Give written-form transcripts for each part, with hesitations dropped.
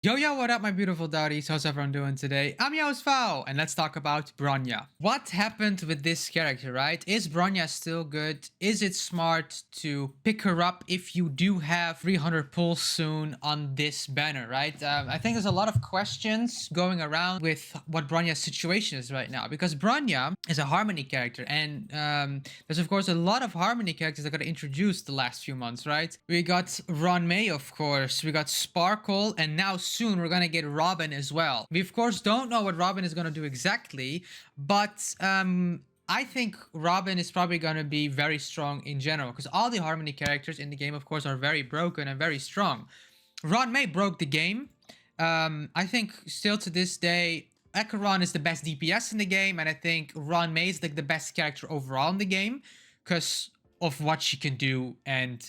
Yo, yo, what up, my beautiful dowdies? How's everyone doing today? I'm your host, Faudiedauw, and let's talk about Bronya. What happened with this character, right? Is Bronya still good? Is it smart to pick her up if you do have 300 pulls soon on this banner, right? I think there's a lot of questions going around with what Bronya's situation is right now, because Bronya is a Harmony character, and there's, of course, a lot of Harmony characters that got introduced the last few months, right? We got Ron May, of course, we got Sparkle, and now soon we're gonna get Robin as well. We of course don't know what Robin is gonna do exactly, but I think Robin is probably gonna be very strong in general, because all the Harmony characters in the game, of course, are very broken and very strong. Ron May broke the game. I think still to this day, Acheron is the best DPS in the game, and I think Ron May is like the best character overall in the game because of what she can do, and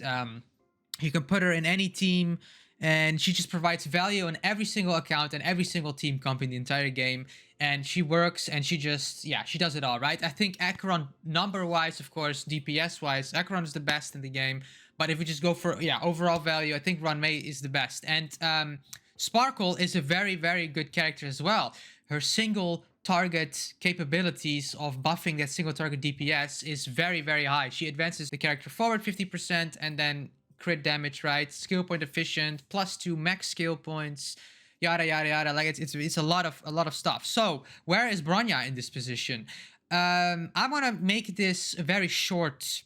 you can put her in any team and she just provides value on every single account and every single team comp in the entire game, and she works and she just, yeah, she does it all, right? I think Acheron, number wise, of course, DPS wise, Acheron is the best in the game, but if we just go for, yeah, overall value, I think Ron May is the best. And Sparkle is a very, very good character as well. Her single target capabilities of buffing that single target DPS is very, very high. She advances the character forward 50% and then crit damage, right? Skill point efficient, +2 max skill points, yada yada yada. Like it's a lot of stuff. So where is Bronya in this position? I'm gonna make this a very short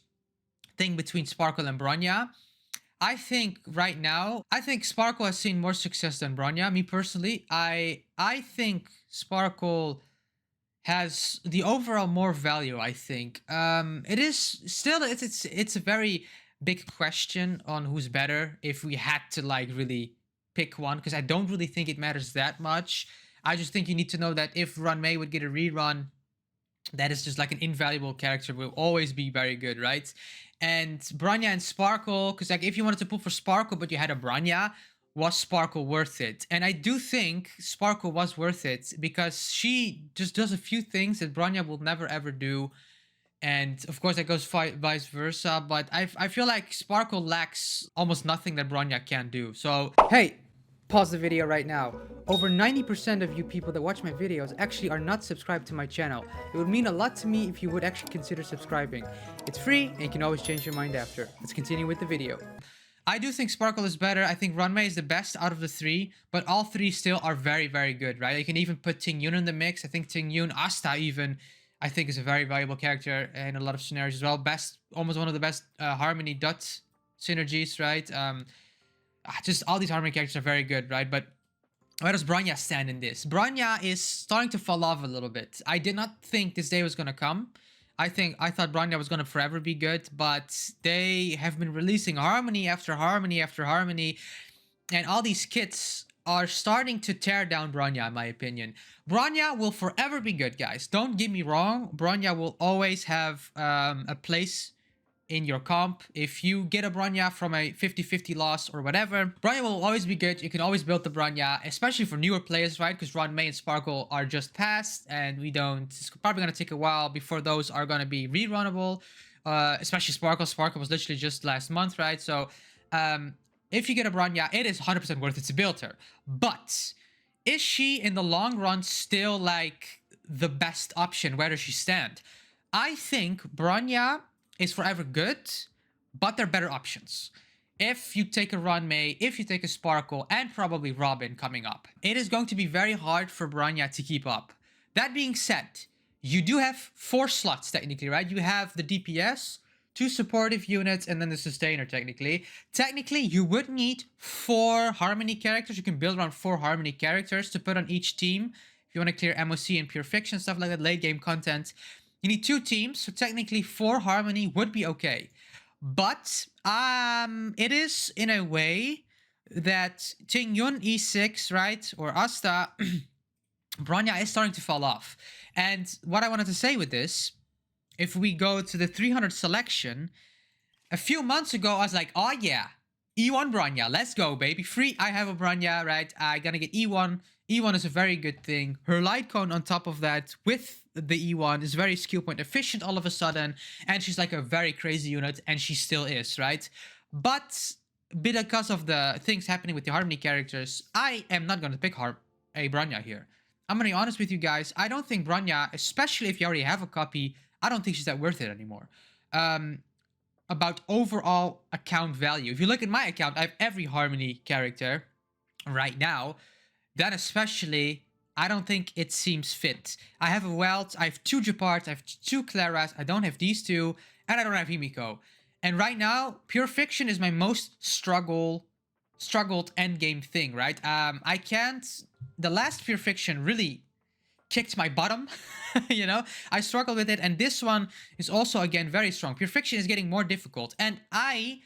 thing between Sparkle and Bronya. I think right now, I think Sparkle has seen more success than Bronya. Me personally, I think Sparkle has the overall more value. I think it is still it's a very big question on who's better if we had to like really pick one, because I don't really think it matters that much. I just think you need to know that if Run May would get a rerun, that is just like an invaluable character, will always be very good, right? And Bronya and Sparkle, because like if you wanted to pull for Sparkle but you had a Bronya, was Sparkle worth it? And I do think Sparkle was worth it because she just does a few things that Bronya will never ever do. And of course that goes vice versa, but I feel like Sparkle lacks almost nothing that Bronya can do. So hey, pause the video right now. Over 90% of you people that watch my videos actually are not subscribed to my channel. It would mean a lot to me if you would actually consider subscribing. It's free and you can always change your mind after. Let's continue with the video. I do think Sparkle is better. I think Ron May is the best out of the three, but all three still are very, very good, right? You can even put Ting Yun in the mix. I think Ting Yun, Asta even, I think is a very valuable character in a lot of scenarios as well. Almost one of the best Harmony Dot synergies, right? Just all these Harmony characters are very good, right? But where does Bronya stand in this? Bronya is starting to fall off a little bit. I did not think this day was gonna come. I thought Bronya was gonna forever be good, but they have been releasing Harmony after Harmony after Harmony, and all these kits are starting to tear down Bronya, in my opinion. Bronya will forever be good, guys. Don't get me wrong. Bronya will always have a place in your comp. If you get a Bronya from a 50-50 loss or whatever, Bronya will always be good. You can always build the Bronya, especially for newer players, right? Because Ron May and Sparkle are just passed, and it's probably going to take a while before those are going to be rerunnable. Especially Sparkle. Sparkle was literally just last month, right? So, if you get a Bronya, it is 100% worth it to build her. But is she in the long run still like the best option? Where does she stand? I think Bronya is forever good, but they're better options. If you take a Ron May, if you take a Sparkle, and probably Robin coming up, it is going to be very hard for Bronya to keep up. That being said, you do have 4 slots technically, right? You have the DPS, 2 supportive units, and then the sustainer technically. Technically, you would need 4 Harmony characters. You can build around 4 Harmony characters to put on each team. If you want to clear MOC and pure fiction, stuff like that, late game content. You need 2 teams, so technically 4 Harmony would be okay. But it is in a way that Ting Yun E6, right, or Asta, Bronya is starting to fall off. And what I wanted to say with this, if we go to the 300 selection, a few months ago I was like, oh yeah, E1 Bronya, let's go baby, free. I have a Bronya, right? I gotta get E1. E1 is a very good thing. Her light cone on top of that with the E1 is very skill point efficient all of a sudden, and she's like a very crazy unit, and she still is, right? But because of the things happening with the Harmony characters, I am not going to pick a Bronya here. I'm going to be honest with you guys. I don't think Bronya, especially if you already have a copy, I don't think she's that worth it anymore. About overall account value. If you look at my account, I have every Harmony character right now. Then especially, I don't think it seems fit. I have a Welt, I have 2 Jeopards, I have 2 Claras, I don't have these 2, and I don't have Himiko. And right now, Pure Fiction is my most struggled endgame thing, right? I can't... The last Pure Fiction really kicked my bottom, you know? I struggled with it, and this one is also, again, very strong. Pure Fiction is getting more difficult, and I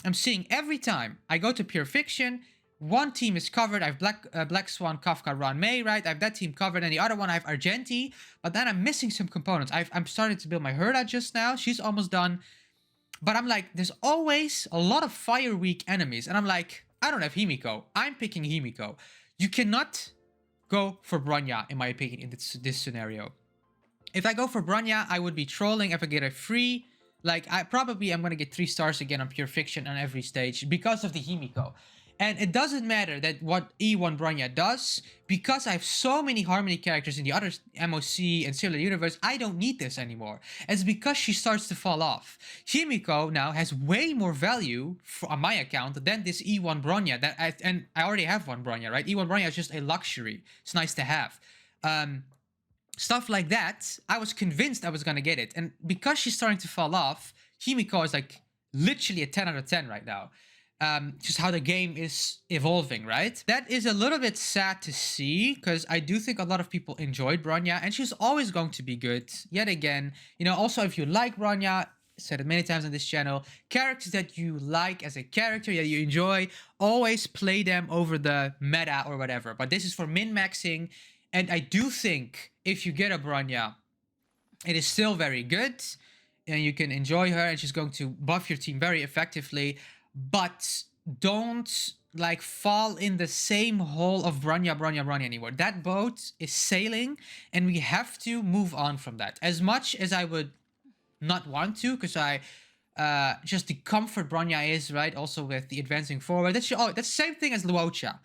am seeing every time I go to Pure Fiction, one team is covered. I have Black Swan, Kafka, Ron May, right? I have that team covered, and the other one I have Argenti, but then I'm missing some components. I'm starting to build my Herda just now. She's almost done. But I'm like, there's always a lot of fire weak enemies. And I'm like, I don't have Himiko. I'm picking Himiko. You cannot go for Bronya, in my opinion, in this scenario. If I go for Bronya, I would be trolling if I get a free. Like, I probably am going to get 3 stars again on Pure Fiction on every stage because of the Himiko. And it doesn't matter that what E1 Bronya does, because I have so many Harmony characters in the other MOC and Sailor Universe, I don't need this anymore. It's because she starts to fall off. Himiko now has way more value on my account than this E1 Bronya, and I already have one Bronya, right? E1 Bronya is just a luxury. It's nice to have. Stuff like that, I was convinced I was gonna get it. And because she's starting to fall off, Himiko is like literally a 10 out of 10 right now. Just how the game is evolving, right? That is a little bit sad to see, because I do think a lot of people enjoyed Bronya, and she's always going to be good. Yet again, you know, also if you like Bronya, said it many times on this channel, characters that you like as a character, that you enjoy, always play them over the meta or whatever. But this is for min-maxing, and I do think if you get a Bronya, it is still very good, and you can enjoy her, and she's going to buff your team very effectively. But don't like fall in the same hole of Bronya anymore. That boat is sailing, and we have to move on from that. As much as I would not want to, because I just the comfort Bronya is, right? Also with the advancing forward. That's the same thing as Luocha.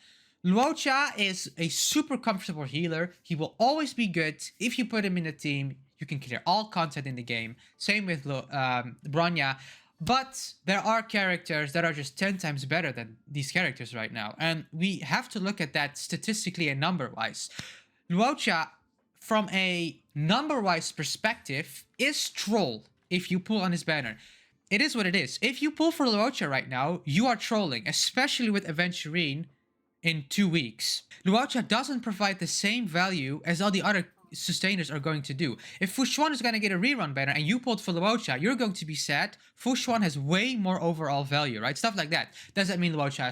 Luocha is a super comfortable healer. He will always be good. If you put him in the team, you can clear all content in the game. Same with Bronya. But there are characters that are just 10 times better than these characters right now. And we have to look at that statistically and number-wise. Luocha, from a number-wise perspective, is troll if you pull on his banner. It is what it is. If you pull for Luocha right now, you are trolling, especially with Aventurine in 2 weeks. Luocha doesn't provide the same value as all the other sustainers are going to do. If Fushuan is going to get a rerun banner and you pulled for Luocha, you're going to be sad. Fushuan has way more overall value, right? Stuff like that. Does that mean Luocha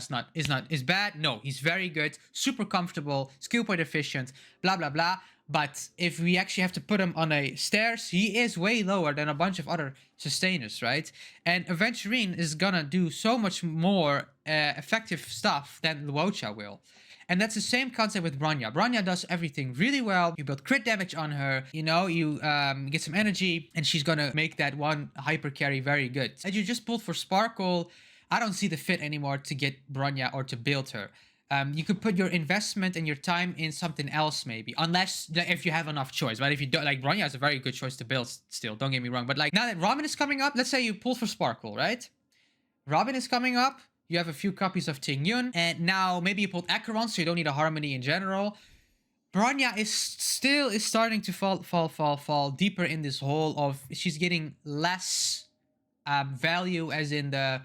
is bad? No, he's very good, super comfortable, skill point efficient, blah blah blah. But if we actually have to put him on a stairs, he is way lower than a bunch of other sustainers, right? And Aventurine is gonna do so much more effective stuff than Luocha will. And that's the same concept with Bronya. Bronya does everything really well. You build crit damage on her, you know, you get some energy, and she's gonna make that one hyper carry very good. And you just pulled for Sparkle. I don't see the fit anymore to get Bronya or to build her. You could put your investment and your time in something else maybe, unless if you have enough choice, right? If you don't, like, Bronya is a very good choice to build still, don't get me wrong. But like, now that Robin is coming up, let's say you pull for Sparkle, right? Robin is coming up. You have a few copies of Ting Yun, and now maybe you pulled Acheron, so you don't need a Harmony in general. Bronya is starting to fall deeper in this hole of she's getting less value as in the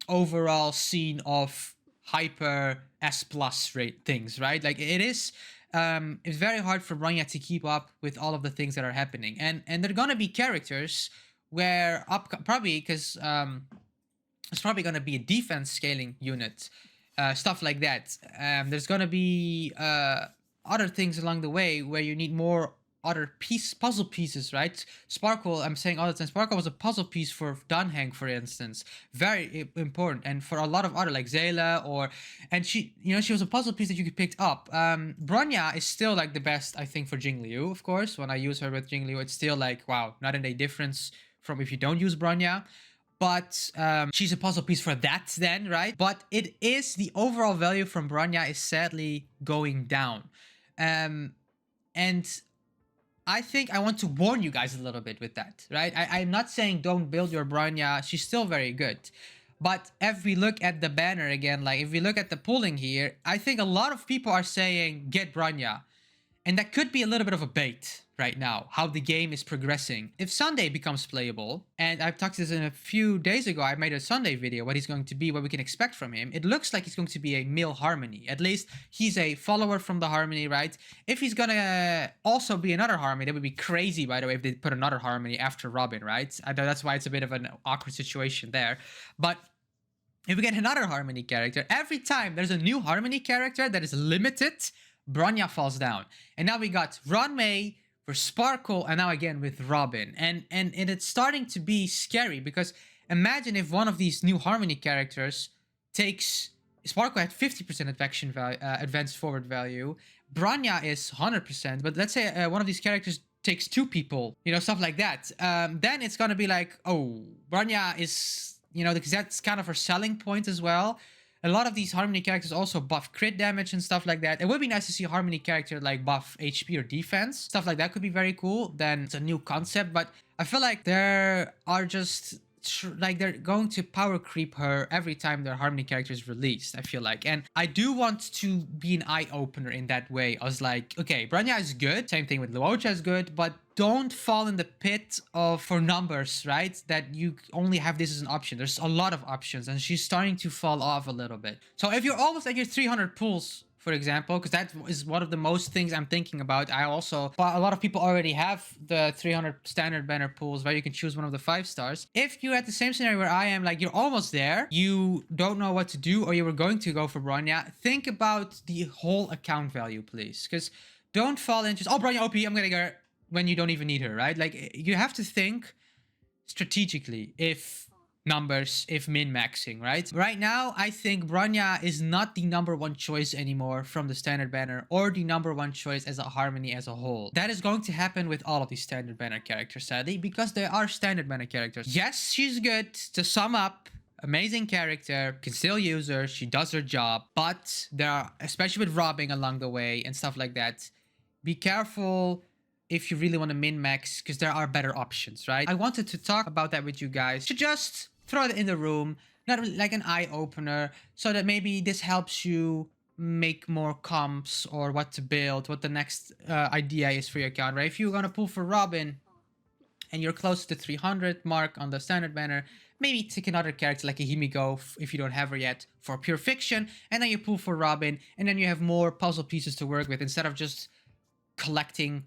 overall scene of hyper S+ rate things, right? Like it's very hard for Bronya to keep up with all of the things that are happening, and there are gonna be characters where probably because it's probably going to be a defense scaling unit, stuff like that. There's going to be other things along the way where you need more other puzzle pieces, right? Sparkle, I'm saying all the time, Sparkle was a puzzle piece for Danheng, for instance. Very important. And for a lot of other, like Zayla, and she, you know, she was a puzzle piece that you could pick up. Bronya is still like the best, I think, for Jingliu, of course. When I use her with Jingliu, it's still like, wow, not a difference from if you don't use Bronya. but she's a puzzle piece for that then, right? But it is, the overall value from Bronya is sadly going down. And I think I want to warn you guys a little bit with that, right? I'm not saying don't build your Bronya. She's still very good. But if we look at the banner again, like if we look at the pulling here, I think a lot of people are saying get Bronya. And that could be a little bit of a bait right now, how the game is progressing. If Sunday becomes playable, and I've talked this in a few days ago, I made a Sunday video, what he's going to be, what we can expect from him. It looks like he's going to be a male Harmony. At least he's a follower from the Harmony, right? If he's gonna also be another Harmony, that would be crazy, by the way, if they put another Harmony after Robin, right? I know that's why it's a bit of an awkward situation there. But if we get another Harmony character, every time there's a new Harmony character that is limited, Bronya falls down. And now we got Runway for Sparkle, and now again with Robin. And it's starting to be scary, because imagine if one of these new Harmony characters takes... Sparkle had 50% advanced forward value. Bronya is 100%, but let's say one of these characters takes 2 people, you know, stuff like that. Then it's gonna be like, oh, Bronya is, you know, because that's kind of her selling point as well. A lot of these Harmony characters also buff crit damage and stuff like that. It would be nice to see a Harmony character like buff HP or defense. Stuff like that could be very cool. Then it's a new concept, but I feel like there are just... like they're going to power creep her every time their Harmony character is released, I feel like. And I do want to be an eye-opener in that way. I was like, okay, Bronya is good. Same thing with Luocha is good, but don't fall in the pit of, for numbers, right? That you only have this as an option. There's a lot of options, and she's starting to fall off a little bit. So if you're almost at your 300 pulls, for example, because that is one of the most things I'm thinking about. I also, a lot of people already have the 300 standard banner pools where you can choose one of the 5 stars. If you're at the same scenario where I am, like you're almost there, you don't know what to do, or you were going to go for Bronya, think about the whole account value, please. Because don't fall into, oh, Bronya OP, I'm gonna get her, when you don't even need her, right? Like, you have to think strategically if numbers, if min-maxing, right? Right now, I think Bronya is not the #1 choice anymore from the standard banner, or the #1 choice as a Harmony as a whole. That is going to happen with all of these standard banner characters, sadly, because they are standard banner characters. Yes, she's good. To sum up, amazing character, can still use her, she does her job, but there are, especially with robbing along the way and stuff like that, be careful if you really want to min-max, because there are better options, right? I wanted to talk about that with you guys, to just throw it in the room, not really like an eye-opener, so that maybe this helps you make more comps, or what to build, what the next idea is for your account, right? If you're gonna pull for Robin, and you're close to the 300 mark on the standard banner, maybe take another character like a Himiko, if you don't have her yet, for pure fiction, and then you pull for Robin, and then you have more puzzle pieces to work with, instead of just collecting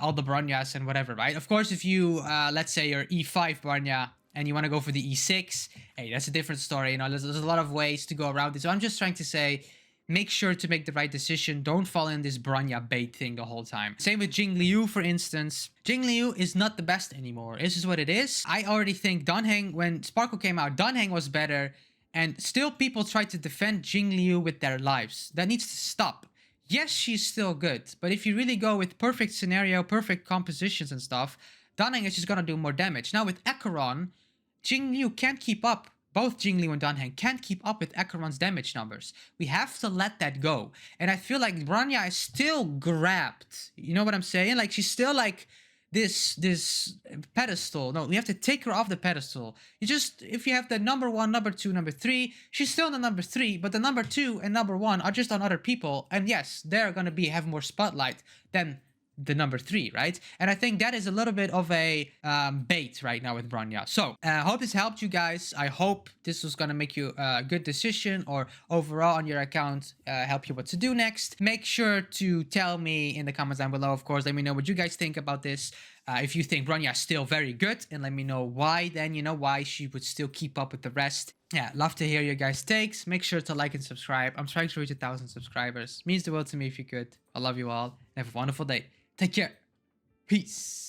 all the Bronyas and whatever, right? Of course, if you, let's say you're E5 Bronya, and you want to go for the E6, hey, that's a different story. You know, there's a lot of ways to go around it. So I'm just trying to say, make sure to make the right decision. Don't fall in this Bronya bait thing the whole time. Same with Jing Liu, for instance. Jing Liu is not the best anymore. This is what it is. I already think Danheng, when Sparkle came out, Danheng was better, and still people try to defend Jing Liu with their lives. That needs to stop. Yes, she's still good, but if you really go with perfect scenario, perfect compositions and stuff, Danheng is just gonna do more damage. Now with Acheron, Jing Liu can't keep up. Both Jing Liu and Danheng can't keep up with Acheron's damage numbers. We have to let that go. And I feel like Bronya is still grabbed. You know what I'm saying? Like, she's still like this pedestal. No, we have to take her off the pedestal. You just, if you have the #1, #2, #3, she's still the #3, but the #2 and #1 are just on other people. And yes, they're gonna have more spotlight than the #3, right? And I think that is a little bit of a bait right now with Bronya. So I hope this helped you guys. I hope this was gonna make you a good decision, or overall on your account help you what to do next. Make sure to tell me in the comments down below, of course. Let me know what you guys think about this. If you think Bronya is still very good, and let me know why, then you know why she would still keep up with the rest. Yeah, love to hear your guys' takes. Make sure to like and subscribe. I'm trying to reach 1,000 subscribers. Means the world to me if you could. I love you all. Have a wonderful day. Take care. Peace.